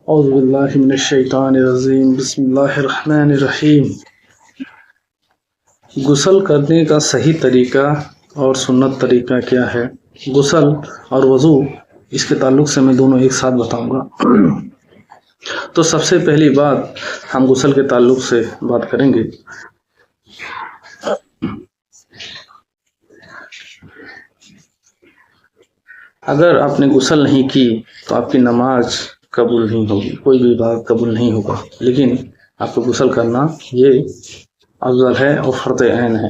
اعوذ باللہ من الشیطان الرجیم، بسم اللہ الرحمن الرحیم۔ غسل کرنے کا صحیح طریقہ اور سنت طریقہ کیا ہے؟ غسل اور وضو، اس کے تعلق سے میں دونوں ایک ساتھ بتاؤں گا۔ تو سب سے پہلی بات ہم غسل کے تعلق سے بات کریں گے۔ اگر آپ نے غسل نہیں کی تو آپ کی نماز قبول نہیں ہوگی، کوئی بھی بات قبول نہیں ہوگا، لیکن آپ کو غسل کرنا یہ افضل ہے اور فرض عین ہے۔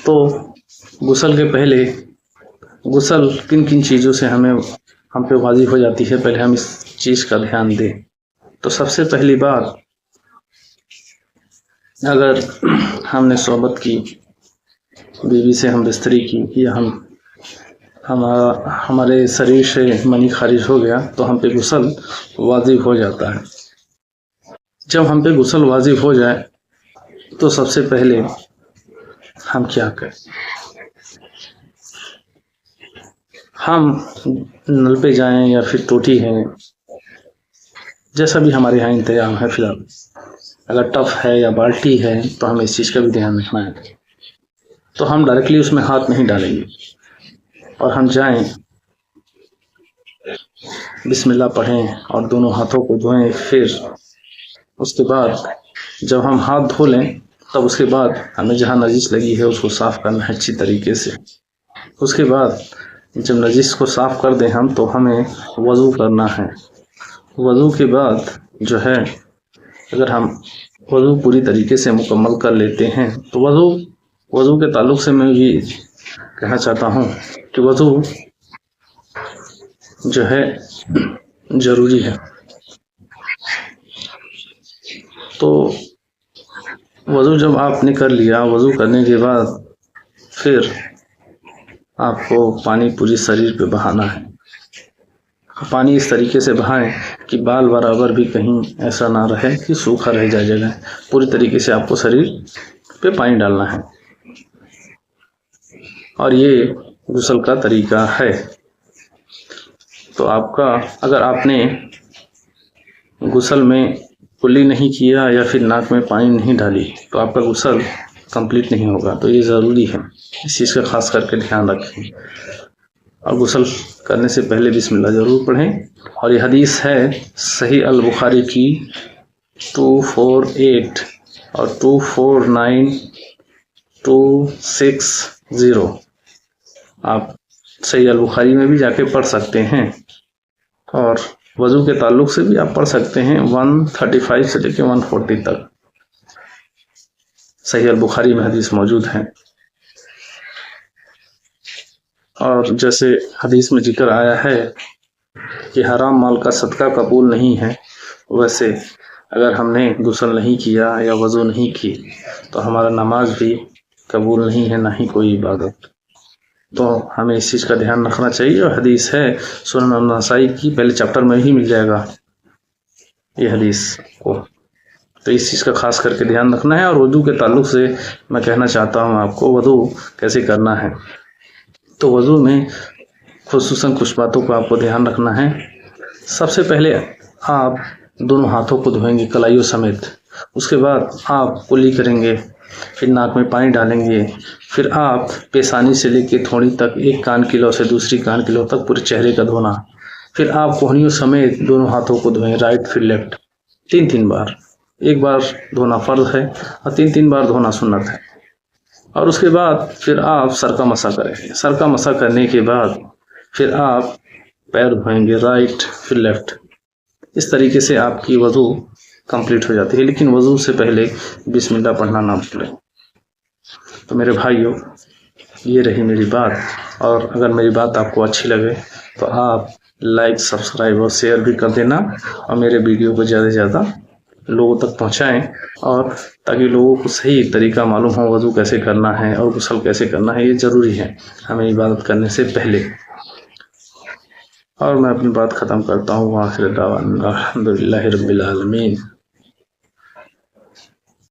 تو غسل کے پہلے غسل کن کن چیزوں سے ہم پہ واجب ہو جاتی ہے، پہلے ہم اس چیز کا دھیان دیں۔ تو سب سے پہلی بات، اگر ہم نے صحبت کی، بیوی سے ہم بستری کی، یا ہمارے شریر سے منی خارج ہو گیا تو ہم پہ غسل واجب ہو جاتا ہے۔ جب ہم پہ غسل واجب ہو جائے تو سب سے پہلے ہم کیا کریں؟ ہم نل پہ جائیں یا پھر ٹوٹی ہے، جیسا بھی ہمارے یہاں انتظام ہے۔ فی الحال اگر ٹف ہے یا بالٹی ہے تو ہمیں اس چیز کا بھی دھیان رکھنا ہے۔ تو ہم ڈائریکٹلی اس میں ہاتھ نہیں ڈالیں گے، اور ہم جائیں، بسم اللہ پڑھیں اور دونوں ہاتھوں کو دھوئیں۔ پھر اس کے بعد جب ہم ہاتھ دھو لیں تب اس کے بعد ہمیں جہاں نجس لگی ہے اس کو صاف کرنا ہے اچھی طریقے سے۔ اس کے بعد جب نجس کو صاف کر دیں ہم، تو ہمیں وضو کرنا ہے۔ وضو کے بعد جو ہے، اگر ہم وضو پوری طریقے سے مکمل کر لیتے ہیں تو وضو کے تعلق سے میں یہ کہنا چاہتا ہوں کہ وضو جو ہے ضروری ہے۔ تو وضو جب آپ نے کر لیا، وضو کرنے کے بعد پھر آپ کو پانی پوری شریر پہ بہانا ہے۔ پانی اس طریقے سے بہائیں کہ بال برابر بھی کہیں ایسا نہ رہے کہ سوکھا رہ جائے جگہ، پوری طریقے سے آپ کو شریر پہ پانی ڈالنا ہے۔ اور یہ غسل کا طریقہ ہے۔ تو اگر آپ نے غسل میں کلی نہیں کیا یا پھر ناک میں پانی نہیں ڈالی تو آپ کا غسل کمپلیٹ نہیں ہوگا۔ تو یہ ضروری ہے، اس چیز کا خاص کر کے دھیان رکھیں، اور غسل کرنے سے پہلے بسم اللہ ضرور پڑھیں۔ اور یہ حدیث ہے صحیح البخاری کی 248 اور 249 260۔ آپ صحیح البخاری میں بھی جا کے پڑھ سکتے ہیں، اور وضو کے تعلق سے بھی آپ پڑھ سکتے ہیں 135 سے لے کے 140 تک۔ صحیح البخاری میں حدیث موجود ہے۔ اور جیسے حدیث میں ذکر آیا ہے کہ حرام مال کا صدقہ قبول نہیں ہے، ویسے اگر ہم نے غسل نہیں کیا یا وضو نہیں کی تو ہمارا نماز بھی قبول نہیں ہے، نہ ہی کوئی عبادت۔ تو ہمیں اس چیز کا دھیان رکھنا چاہیے۔ اور حدیث ہے سنن النسائی کی پہلے چیپٹر میں ہی مل جائے گا یہ حدیث کو۔ تو اس چیز کا خاص کر کے دھیان رکھنا ہے۔ اور وضو کے تعلق سے میں کہنا چاہتا ہوں آپ کو وضو کیسے کرنا ہے۔ تو وضو میں خصوصاً کچھ باتوں کو آپ کو دھیان رکھنا ہے۔ سب سے پہلے آپ دونوں ہاتھوں کو دھوئیں گے کلائیوں سمیت۔ اس کے بعد آپ کلی کریں گے، پھر ناک میں پانی ڈالیں گے، پھر آپ پیشانی سے لے کے تھوڑی تک، ایک کان کی لو سے دوسری کان کی لو تک پورے چہرے کا دھونا۔ پھر آپ کوہنیوں سمیت دونوں ہاتھوں کو دھوئیں، رائٹ پھر لیفٹ، 3 بار۔ ایک بار دھونا فرض ہے اور 3 بار دھونا سنت ہے۔ اور اس کے بعد پھر آپ سر کا مسح کریں گے۔ سر کا مسح کرنے کے بعد پھر آپ پیر دھوئیں گے، رائٹ پھر لیفٹ۔ اس طریقے سے آپ کی وضو کمپلیٹ ہو جاتی ہے، لیکن وضو سے پہلے بسم اللہ پڑھنا نہ بھولیں۔ تو میرے بھائیوں، یہ رہی میری بات، اور اگر میری بات آپ کو اچھی لگے تو آپ لائک، سبسکرائب اور شیئر بھی کر دینا، اور میرے ویڈیو کو زیادہ سے زیادہ لوگوں تک پہنچائیں، اور تاکہ لوگوں کو صحیح طریقہ معلوم ہو وضو کیسے کرنا ہے اور غسل کیسے کرنا ہے۔ یہ ضروری ہے ہمیں عبادت کرنے سے پہلے۔ اور میں اپنی بات ختم کرتا ہوں، وآخر دعوانا الحمدللہ رب العالمین۔